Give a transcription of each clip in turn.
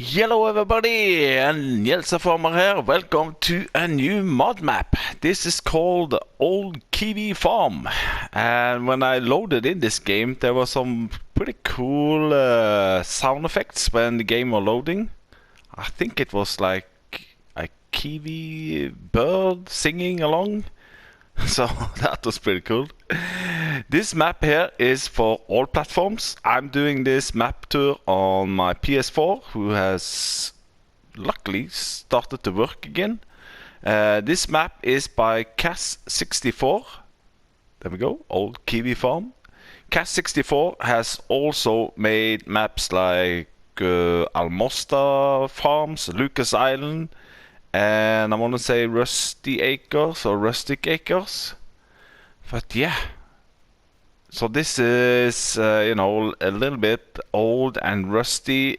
Hello everybody, and Jelsa Farmer here. Welcome to a new mod map. This is called Old Kiwi Farm. And when I loaded in this game, there were some pretty cool sound effects when the game was loading. I think it was like a kiwi bird singing along. So that was pretty cool. This map here is for all platforms. I'm doing this map tour on my PS4, who has luckily started to work again. This map is by Cas64. There we go, Old Kiwi Farm. Cas64 has also made maps like Almosta Farms, Lucas Island, and I want to say Rusty Acres or Rustic Acres. But yeah, so this is you know, a little bit old and rusty.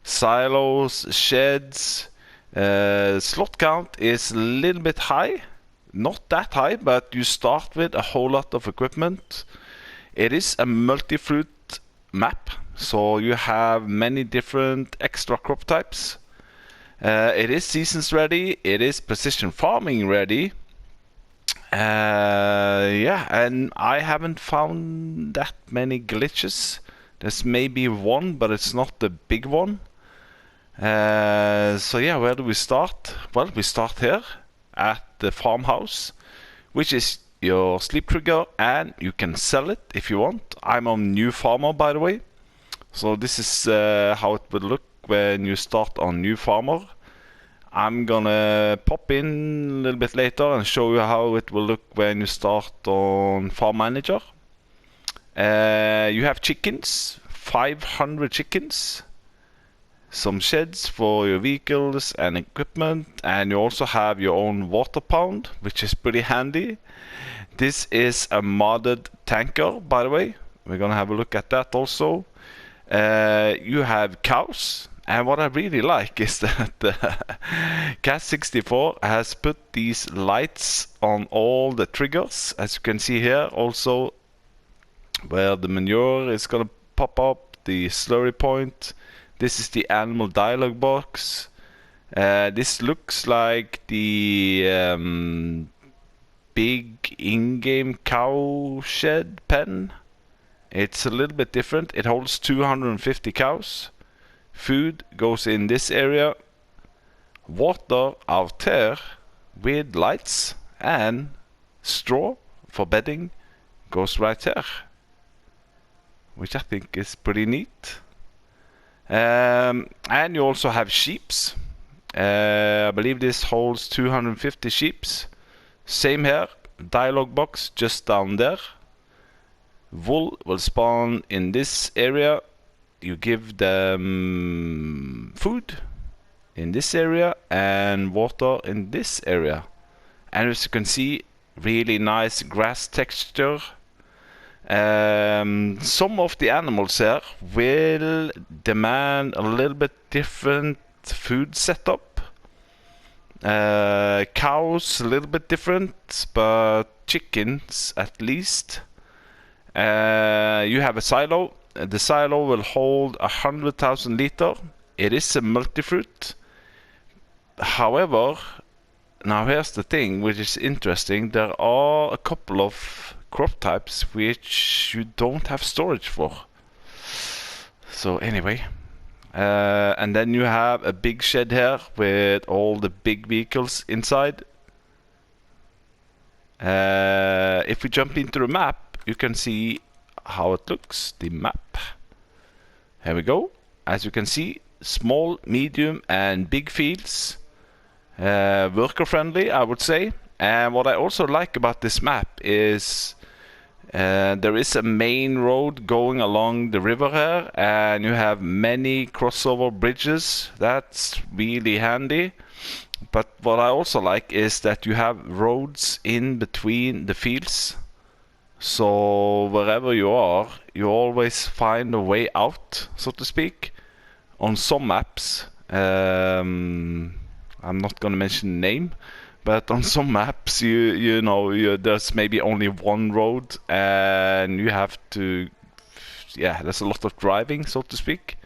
Silos, sheds. Slot count is a little bit high, not that high, but you start with a whole lot of equipment. It is a multi-fruit map, so you have many different extra crop types. It is seasons ready, it is precision farming ready. Yeah, and I haven't found that many glitches. There's maybe one, but it's not the big one. So yeah, where do we start? Well, we start here at the farmhouse, which is your sleep trigger, and you can sell it if you want. I'm on new farmer, by the way. So this is how it would look when you start on new farmer. I'm gonna pop in a little bit later and show you how it will look when you start on farm manager. You have chickens, 500 chickens, some sheds for your vehicles and equipment, and you also have your own water pound, which is pretty handy. This is a modded tanker, by the way. We're gonna have a look at that also. You have cows, and what I really like is that Cat64 has put these lights on all the triggers, as you can see here, also where the manure is gonna pop up, the slurry point. This is the animal dialog box. This looks like the big in-game cow shed pen. It's a little bit different. It holds 250 cows. Food goes in this area. Water out here with lights, and straw for bedding goes right here, which I think is pretty neat. And you also have sheeps. I believe this holds 250 sheeps. Same here, dialog box just down there. Wool will spawn in this area. You give them food in this area and water in this area. And as you can see, really nice grass texture. Some of the animals here will demand a little bit different food setup. Cows a little bit different, but chickens at least. You have a silo. The silo will hold 100,000 liter. It is a multifruit. However, now here's the thing which is interesting. There are a couple of crop types which you don't have storage for. So anyway, and then you have a big shed here with all the big vehicles inside. If we jump into the map, you can see how it looks, the map. Here we go. As you can see, small, medium and big fields. Worker friendly, I would say. And what I also like about this map is there is a main road going along the river here, and you have many crossover bridges. That's really handy. But what I also like is that you have roads in between the fields. So wherever you are, you always find a way out, so to speak. On some maps, I'm not gonna mention the name, but on some maps, you know, there's maybe only one road, and you have to, yeah, there's a lot of driving, so to speak.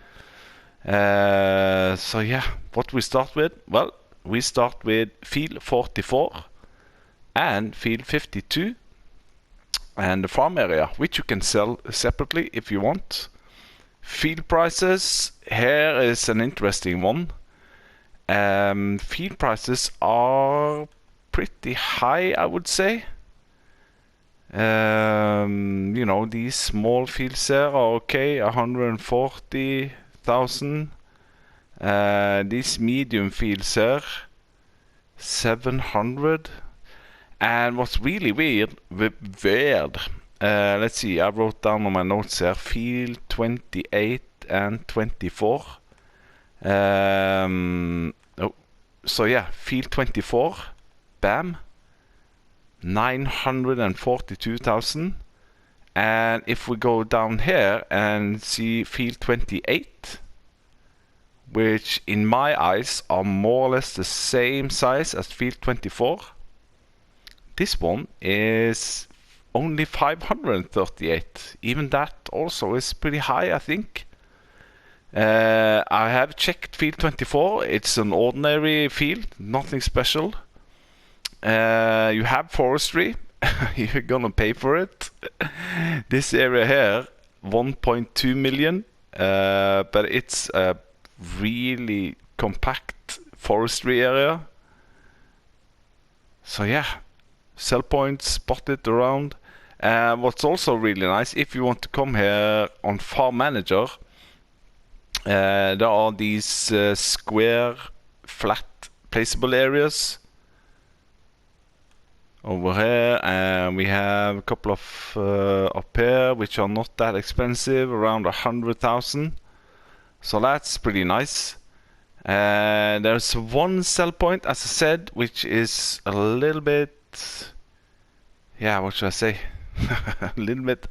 So yeah, what we start with? Well, we start with field 44 and field 52 and the farm area, which you can sell separately if you want. Field prices, here is an interesting one. Field prices are pretty high, I would say. You know, these small fields here are okay, 140,000. These medium fields here, 700. And what's really weird, let's see, I wrote down on my notes here, field 28 and 24. So yeah, field 24, bam, 942,000. And if we go down here and see field 28, which in my eyes are more or less the same size as field 24, this one is only 538. Even that also is pretty high, I think. I have checked field 24. It's an ordinary field, nothing special. You have forestry. You're gonna pay for it. This area here, 1.2 million, but it's a really compact forestry area. So yeah, sell points spotted around. What's also really nice, if you want to come here on Farm Manager, there are these square, flat, placeable areas over here, and we have a couple of up here, which are not that expensive, around 100,000. So that's pretty nice. There's one sell point, as I said, which is a little bit, yeah, what should I say? A little bit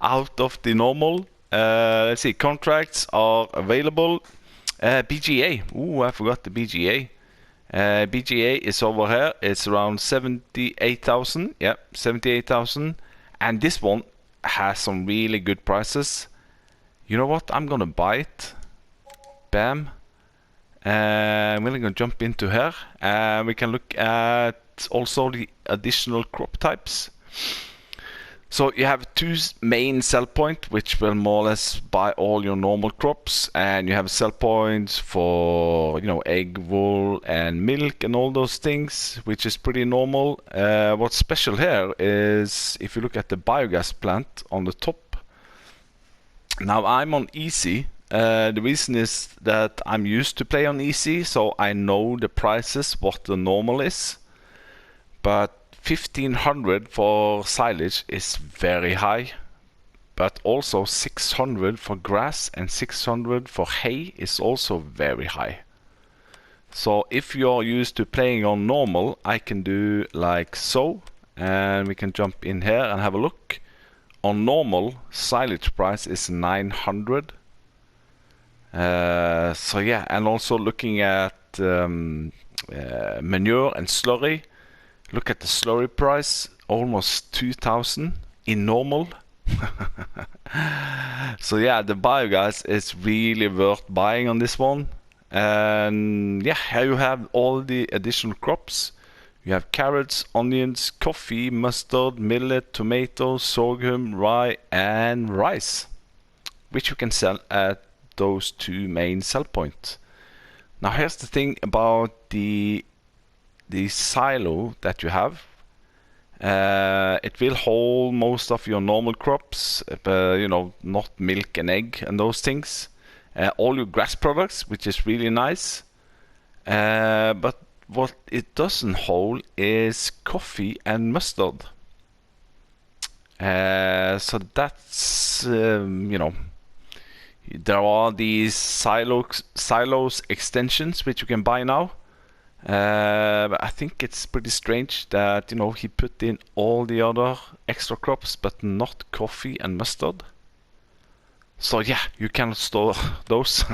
out of the normal. Let's see, contracts are available. BGA, ooh, I forgot the BGA. BGA is over here. It's around 78,000. Yeah, 78,000. And this one has some really good prices. You know what? I'm gonna buy it. Bam. I'm gonna jump into here. We can look at also the additional crop types. So you have two main sell point, which will more or less buy all your normal crops, and you have sell points for, you know, egg, wool, and milk, and all those things, which is pretty normal. What's special here is if you look at the biogas plant on the top. Now I'm on easy. The reason is that I'm used to play on easy, so I know the prices, what the normal is. But 1,500 for silage is very high, but also 600 for grass and 600 for hay is also very high. So if you're used to playing on normal, I can do like so, and we can jump in here and have a look. On normal, silage price is 900. So yeah, and also looking at manure and slurry. Look at the slurry price, almost 2,000 in normal. So yeah, the biogas is really worth buying on this one. And yeah, here you have all the additional crops. You have carrots, onions, coffee, mustard, millet, tomatoes, sorghum, rye, and rice, which you can sell at those two main sell points. Now here's the thing about the silo that you have. It will hold most of your normal crops, you know, not milk and egg and those things. All your grass products, which is really nice. But what it doesn't hold is coffee and mustard. So that's, you know, there are these silos extensions which you can buy now. But I think it's pretty strange that, you know, he put in all the other extra crops but not coffee and mustard. So yeah, you cannot store those.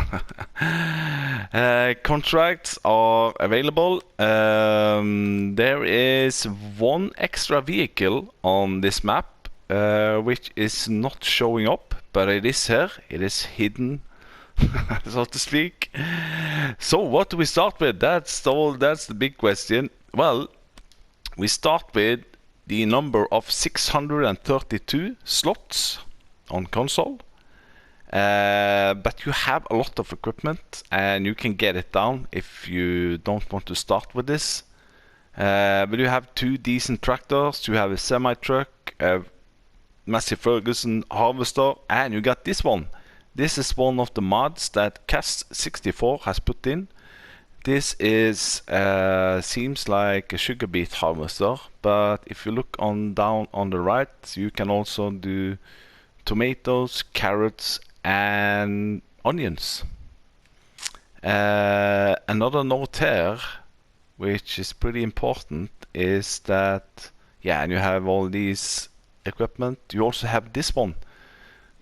Contracts are available. There is one extra vehicle on this map which is not showing up, but it is here. It is hidden so to speak. So what do we start with? That's the big question. Well, we start with the number of 632 slots on console. But you have a lot of equipment, and you can get it down if you don't want to start with this. But you have 2 decent tractors, you have a semi-truck, a Massey Ferguson harvester, and you got this one. This is one of the mods that Cast64 has put in. This is seems like a sugar beet harvester, but if you look down on the right, you can also do tomatoes, carrots, and onions. Another note here, which is pretty important, is that and you have all these equipment. You also have this one,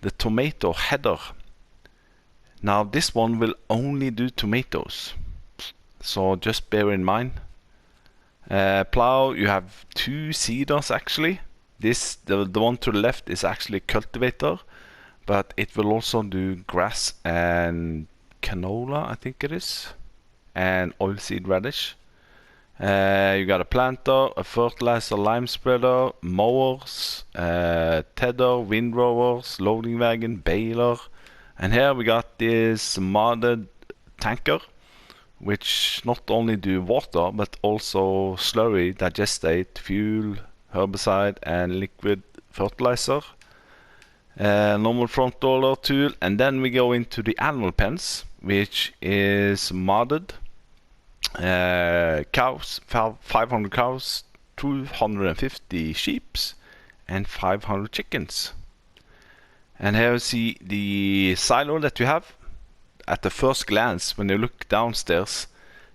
the tomato header. Now this one will only do tomatoes, so just bear in mind. Plow, you have 2 seeders actually. The one to the left is actually cultivator, but it will also do grass and canola, I think it is, and oilseed radish. You got a planter, a fertilizer lime spreader, mowers, tether, windrowers, loading wagon, baler, and here we got this modded tanker, which not only do water but also slurry, digestate, fuel, herbicide, and liquid fertilizer. Normal front roller tool, and then we go into the animal pens, which is modded. Cows, 500 cows, 250 sheep, and 500 chickens. And here you see the silo that you have. At the first glance, when you look downstairs,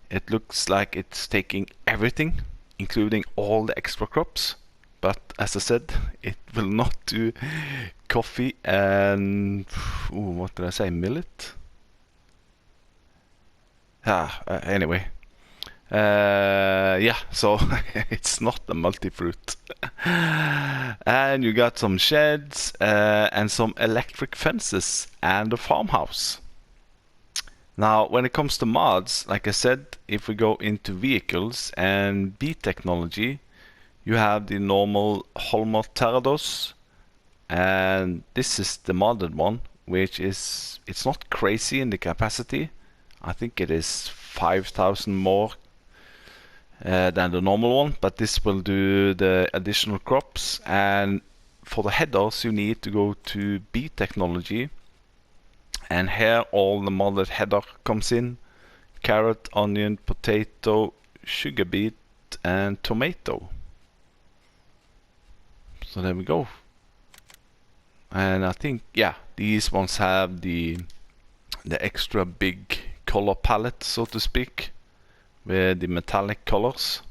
it looks like it's taking everything, including all the extra crops. But as I said, it will not do coffee and what did I say? Millet? Anyway. So it's not a multifruit. And you got some sheds and some electric fences and a farmhouse. Now, when it comes to mods, like I said, if we go into vehicles and B technology, you have the normal Holmer Terrados, and this is the modded one, which is, it's not crazy in the capacity. I think it is 5,000 more than the normal one, but this will do the additional crops. And for the headers, you need to go to B technology, and here all the modded header comes in: carrot, onion, potato, sugar beet, and tomato. So there we go. And I think these ones have the extra big color palette, so to speak, with the metallic colors.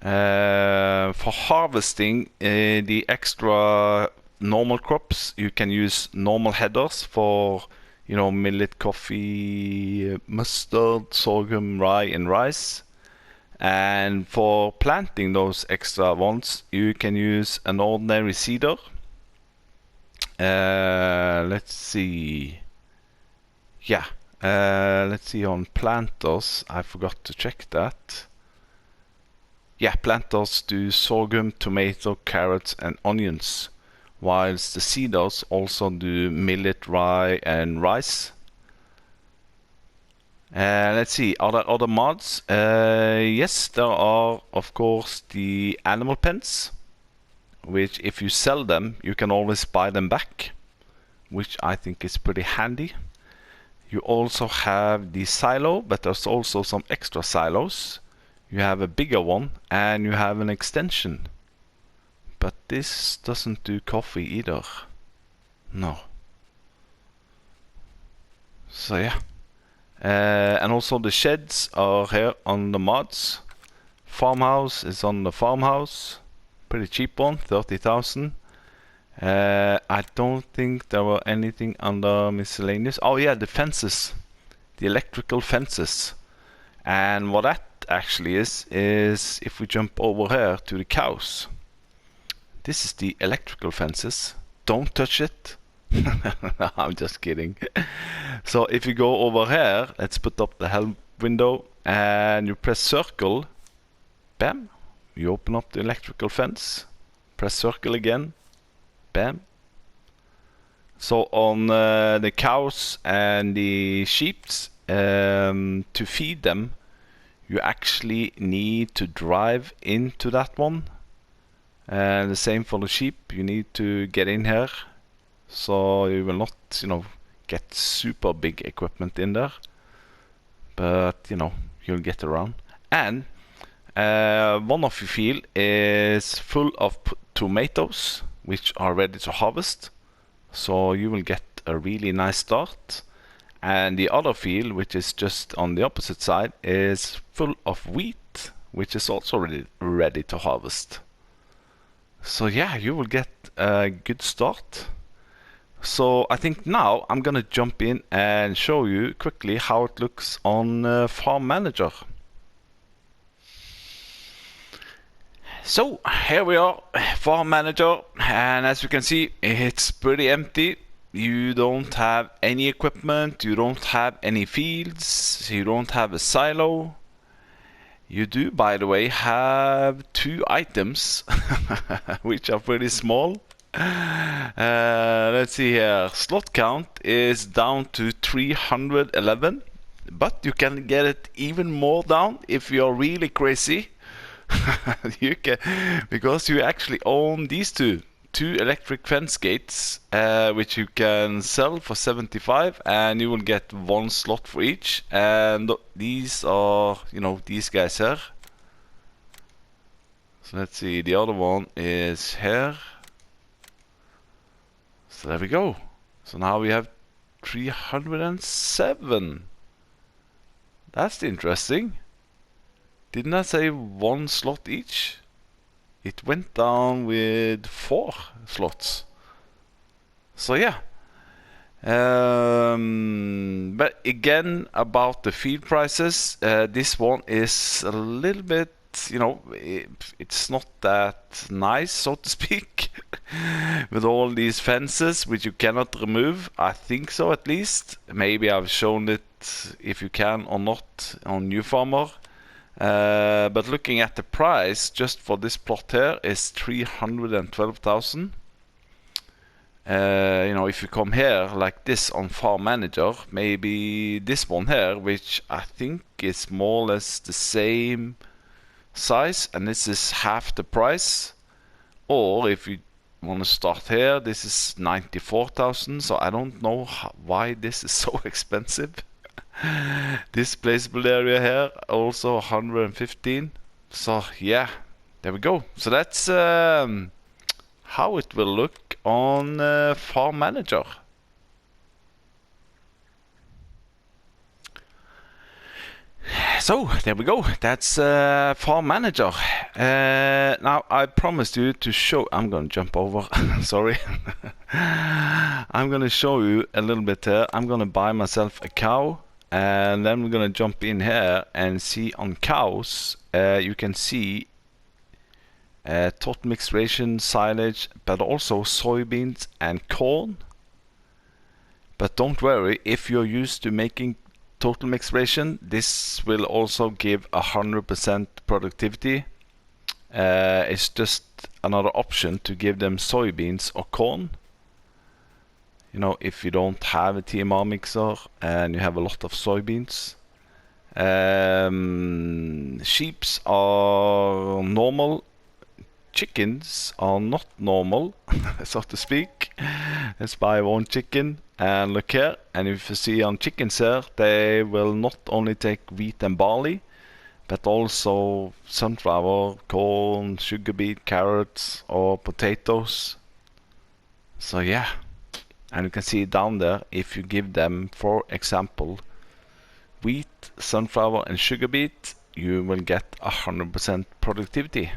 For harvesting the extra normal crops, you can use normal headers for, you know, millet, coffee, mustard, sorghum, rye, and rice. And for planting those extra ones, you can use an ordinary seeder. Let's see. Let's see on planters. I forgot to check that. Planters do sorghum, tomato, carrots, and onions, whilst the seeders also do millet, rye, and rice. Let's see, are there other mods? Yes, there are, of course, the animal pens, which if you sell them, you can always buy them back, which I think is pretty handy. You also have the silo, but there's also some extra silos. You have a bigger one, and you have an extension. But this doesn't do coffee either. No. So yeah. And also the sheds are here on the mods. Farmhouse is on the farmhouse. Pretty cheap one, 30,000. I don't think there were anything under miscellaneous. Oh yeah, the fences. The electrical fences. And what that actually is if we jump over here to the cows. This is the electrical fences. Don't touch it. I'm just kidding. So if you go over here, let's put up the help window and you press circle. Bam. You open up the electrical fence. Press circle again. Bam. So on the cows and the sheep, to feed them, you actually need to drive into that one. And the same for the sheep. You need to get in here. So you will not, get super big equipment in there. But, you'll get around. And one of your field is full of tomatoes, which are ready to harvest. So you will get a really nice start. And the other field, which is just on the opposite side, is full of wheat, which is also ready to harvest. So yeah, you will get a good start. So I think now I'm gonna jump in and show you quickly how it looks on Farm Manager. So here we are, Farm Manager, and as you can see, it's pretty empty. You don't have any equipment, you don't have any fields, you don't have a silo. You do, by the way, have 2 items, which are pretty small. Let's see here. Slot count is down to 311, but you can get it even more down if you're really crazy. You can, because you actually own these two electric fence gates, which you can sell for 75, and you will get 1 slot for each. And these are, these guys here. So let's see, the other one is here. So there we go. So now we have 307. That's interesting. Didn't I say 1 slot each? It went down with 4 slots. So yeah. But again, about the feed prices, this one is a little bit, it's not that nice, so to speak. With all these fences, which you cannot remove. I think so, at least. Maybe I've shown it if you can or not on New Farmer. But looking at the price just for this plot here is 312,000. If you come here like this on Farm Manager, maybe this one here, which I think is more or less the same size, and this is half the price. Or if you want to start here, this is 94,000. So I don't know why this is so expensive. This placeable area here also 115. So yeah, there we go. So that's how it will look on Farm Manager. So there we go. That's Farm Manager. Now I promised you to show. I'm gonna jump over. Sorry. I'm gonna show you a little bit here. I'm gonna buy myself a cow. And then we're gonna jump in here and see on cows. You can see total mixed ration, silage, but also soybeans and corn. But don't worry, if you're used to making total mixed ration, this will also give 100% productivity. It's just another option to give them soybeans or corn. If you don't have a TMR mixer and you have a lot of soybeans. Sheeps are normal. Chickens are not normal, so to speak. Let's buy 1 chicken and look here. And if you see on chickens here, they will not only take wheat and barley, but also sunflower, corn, sugar beet, carrots, or potatoes. So yeah. And you can see down there, if you give them, for example, wheat, sunflower and sugar beet, you will get 100% productivity.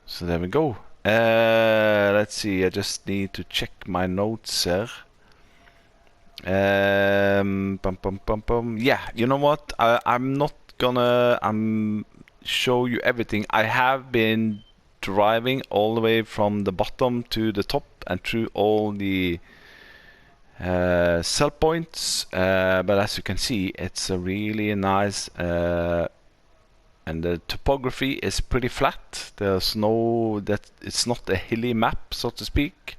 So there we go. Let's see, I just need to check my notes here. Yeah, you know what? I'm not gonna show you everything. I have been driving all the way from the bottom to the top and through all the sell points, but as you can see, it's a really nice and the topography is pretty flat. There's no it's not a hilly map, so to speak.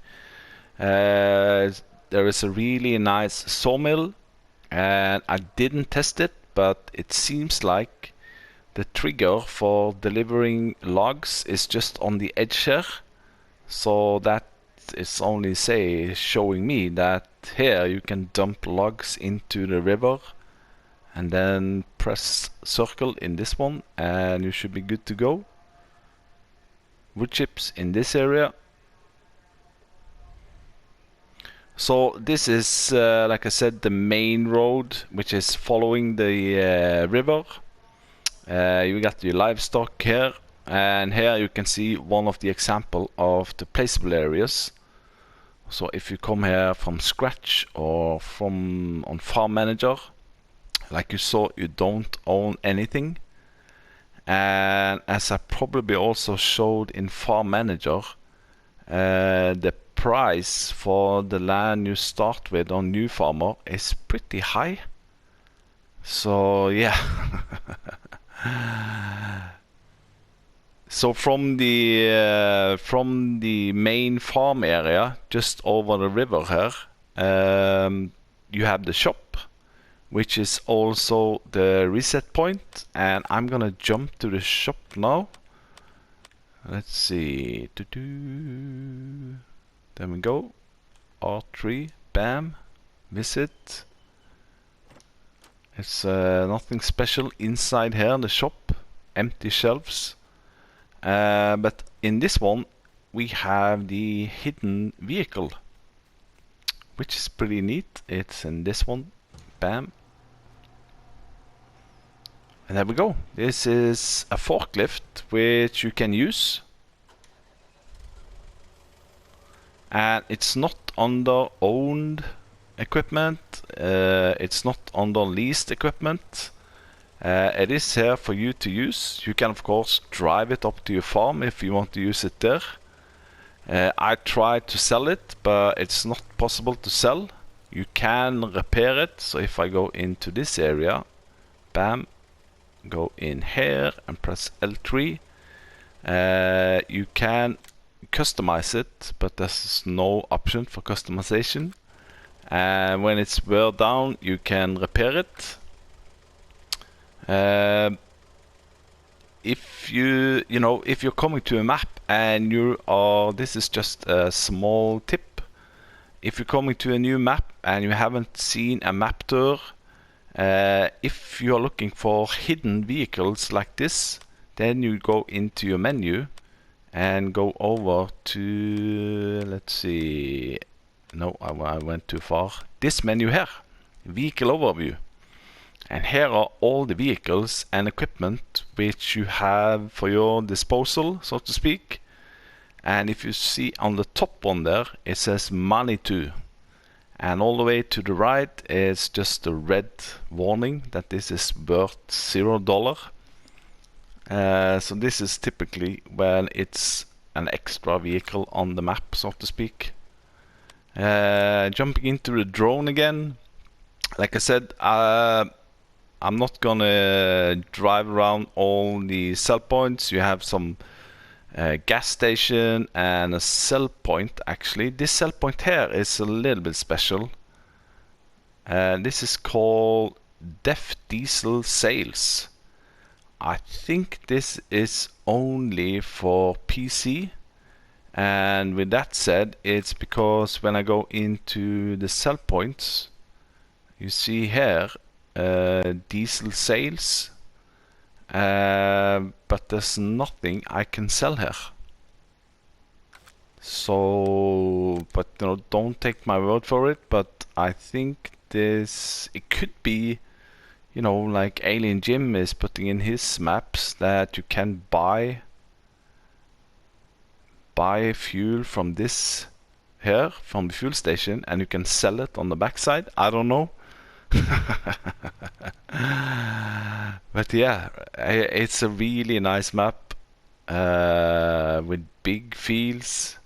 There is a really nice sawmill, and I didn't test it, but it seems like the trigger for delivering logs is just on the edge here, so that is only showing me that here you can dump logs into the river and then press circle in this one and you should be good to go. Wood chips in this area. So this is like I said, the main road which is following the river. You got your livestock here, and here you can see one of the example of the placeable areas. So if you come here from scratch or from on Farm Manager, like you saw, you don't own anything. And as I probably also showed in Farm Manager, the price for the land you start with on New Farmer is pretty high. So yeah. So from the main farm area, just over the river here, you have the shop, which is also the reset point, and I'm gonna jump to the shop now. Let's see. There we go. R3, bam, visit. It's nothing special inside here in the shop, empty shelves. But in this one we have the hidden vehicle, which is pretty neat. It's in this one, bam. And there we go. This is a forklift which you can use. And it's not under owned equipment, it's not under leased equipment. It is here for you to use. You can of course drive it up to your farm if you want to use it there. I tried to sell it, but it's not possible to sell. You can repair it. So if I go into this area, bam, go in here and press L3, you can customize it, but there's no option for customization. And when it's wear down, you can repair it. If if you're coming to a map and this is just a small tip. If you're coming to a new map and you haven't seen a map tour, if you're looking for hidden vehicles like this, then you go into your menu and go over to, let's see, no, I went too far. This menu here, vehicle overview. And here are all the vehicles and equipment which you have for your disposal, so to speak. And if you see on the top one there, it says money to. And all the way to the right is just a red warning that this is worth $0. So this is typically when it's an extra vehicle on the map, so to speak. Jumping into the drone again. Like I said, I'm not gonna drive around all the sell points. You have some gas station and a sell point. Actually, this sell point here is a little bit special. This is called Def Diesel Sales. I think this is only for PC. And with that said, it's because when I go into the sell points, you see here diesel sales, but there's nothing I can sell here. So, but don't take my word for it, but I think it could be, like Alien Jim is putting in his maps, that you can buy fuel from this here, from the fuel station, and you can sell it on the backside. I don't know. But yeah, it's a really nice map with big fields.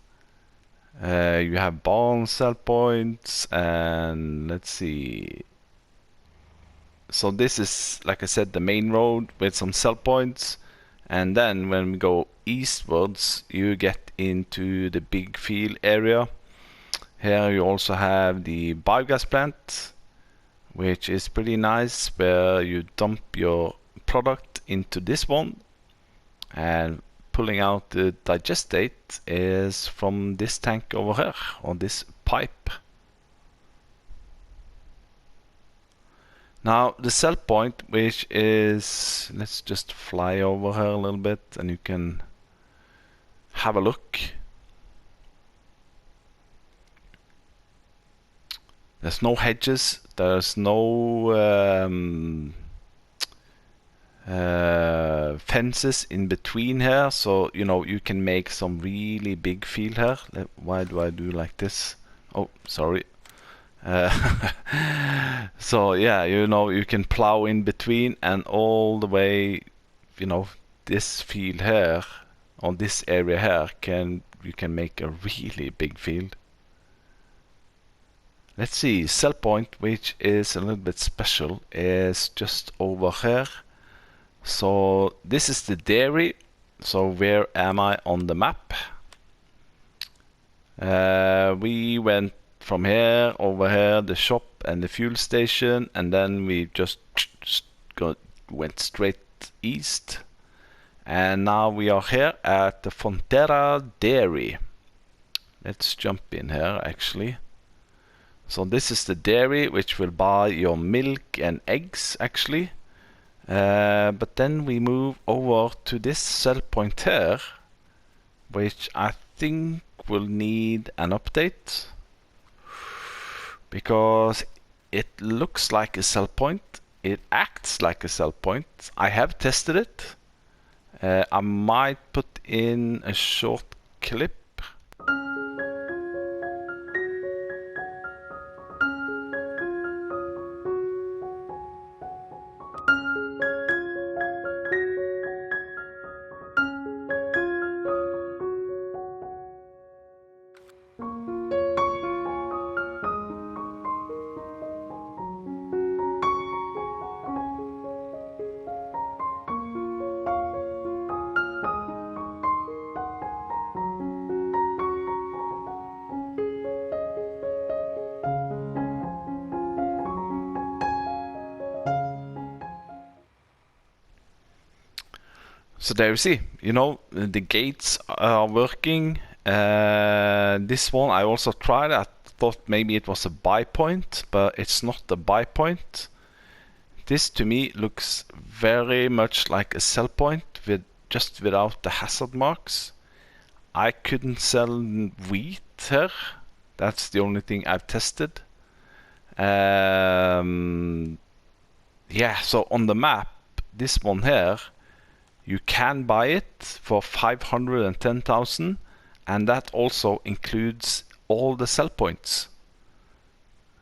You have barn cell points, and let's see. So this is, like I said, the main road with some cell points, and then when we go eastwards, you get into the big field area. Here you also have the biogas plant, which is pretty nice, where you dump your product into this one, and pulling out the digestate is from this tank over here, or this pipe. Now the sell point, which is, let's just fly over here a little bit and you can have a look. There's no hedges, there's no fences in between here, so you know you can make some really big field here. Why do I do like this? Oh, sorry. So yeah, you know, you can plow in between, and all the way, you know, this field here, on this area here, you can make a really big field. Let's see, sell point, which is a little bit special, is just over here. So this is the dairy. So where am I on the map? We went from here, over here, the shop and the fuel station, and then we just went straight east. And now we are here at the Frontera Dairy. Let's jump in here actually. So this is the dairy which will buy your milk and eggs actually. But then we move over to this sell point here, which I think will need an update, because it looks like a sell point, it acts like a sell point. I have tested it. I might put in a short clip. So there you see, you know, the gates are working. This one I also tried. I thought maybe it was a buy point, but it's not a buy point. This to me looks very much like a sell point, just without the hazard marks. I couldn't sell wheat here. That's the only thing I've tested. Yeah, so on the map, this one here, you can buy it for 510,000, and that also includes all the sell points.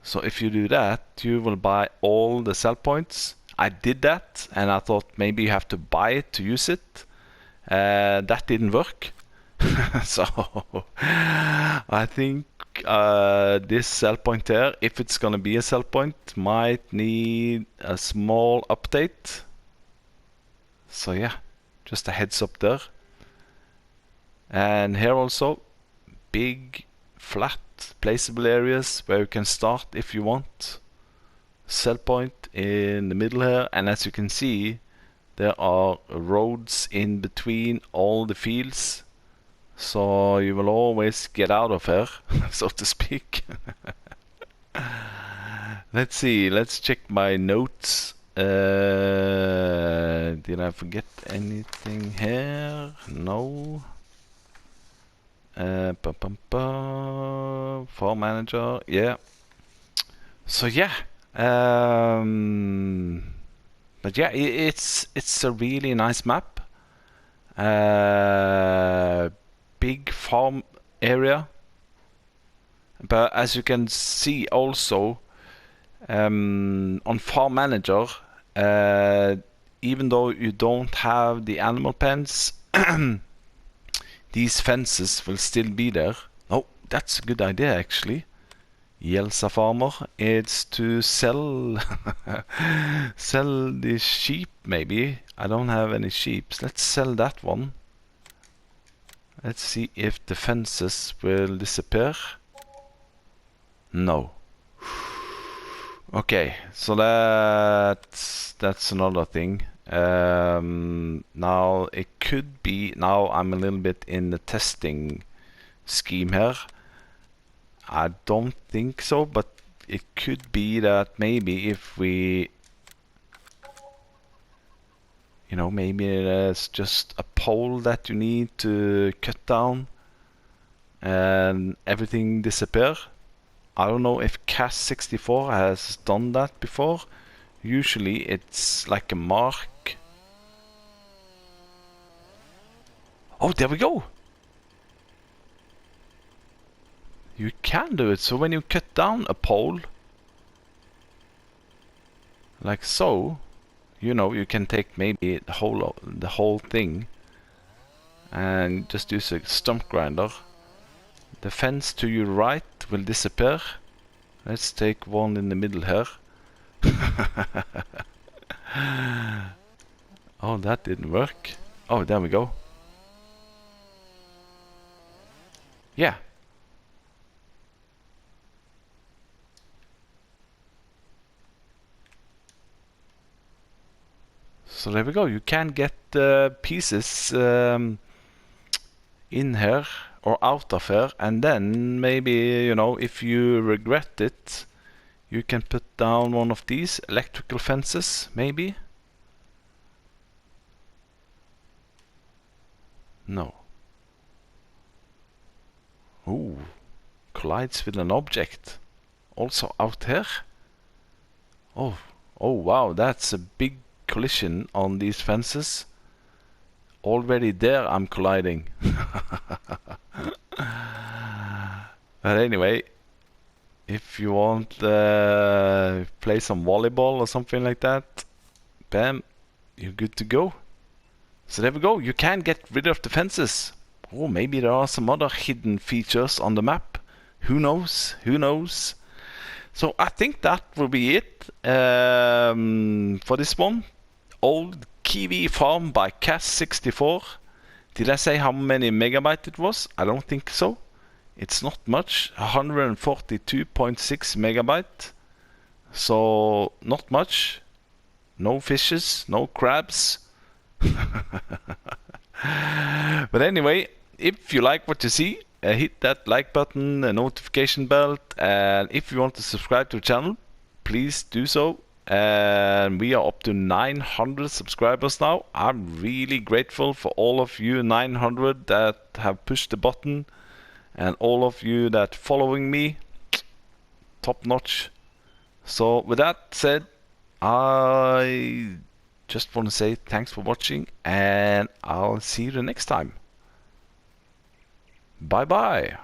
So if you do that, you will buy all the sell points. I did that, and I thought maybe you have to buy it to use it. That didn't work. So I think this sell point here, if it's gonna be a sell point, might need a small update. So yeah, just a heads up there. And here also, big flat placeable areas where you can start if you want. Sell point in the middle here, and as you can see, there are roads in between all the fields, so you will always get out of here, so to speak. Let's see, let's check my notes. Did I forget anything here? No. Farm manager, yeah. So yeah, but yeah, it's a really nice map. Big farm area, but as you can see also, on Farm Manager, even though you don't have the animal pens, these fences will still be there. Oh, that's a good idea actually. Yelsa farmer, it's to sell sell the sheep maybe. I don't have any sheep. Let's sell that one. Let's see if the fences will disappear. No. Okay, so that's another thing. Now it could be, now I'm a little bit in the testing scheme here. I don't think so, but it could be that maybe if we, you know, maybe there's just a pole that you need to cut down and everything disappear. I don't know if CAS64 has done that before. Usually it's like a mark. Oh, there we go! You can do it, so when you cut down a pole, like so, you know, you can take maybe the whole thing and just use a stump grinder. The fence to your right will disappear. Let's take one in the middle here. Oh, that didn't work. Oh, there we go. Yeah. So there we go. You can get pieces in here or out of here, and then maybe, you know, if you regret it, you can put down one of these electrical fences, maybe. No. Ooh, collides with an object. Also out here. Oh, wow, that's a big collision on these fences. Already there I'm colliding. But anyway, if you want to play some volleyball or something like that, bam, you're good to go. So there we go, you can get rid of the fences. Oh, maybe there are some other hidden features on the map. Who knows? Who knows? So I think that will be it for this one. Old Kiwi Farm by CAS64. Did I say how many megabyte it was? I don't think so. It's not much, 142.6 megabyte. So not much. No fishes, no crabs. But anyway, if you like what you see, hit that like button, the notification bell, and if you want to subscribe to the channel, please do so. And we are up to 900 subscribers now. I'm really grateful for all of you 900 that have pushed the button, and all of you that following me. Top notch. So with that said, I just want to say thanks for watching, and I'll see you the next time. Bye bye.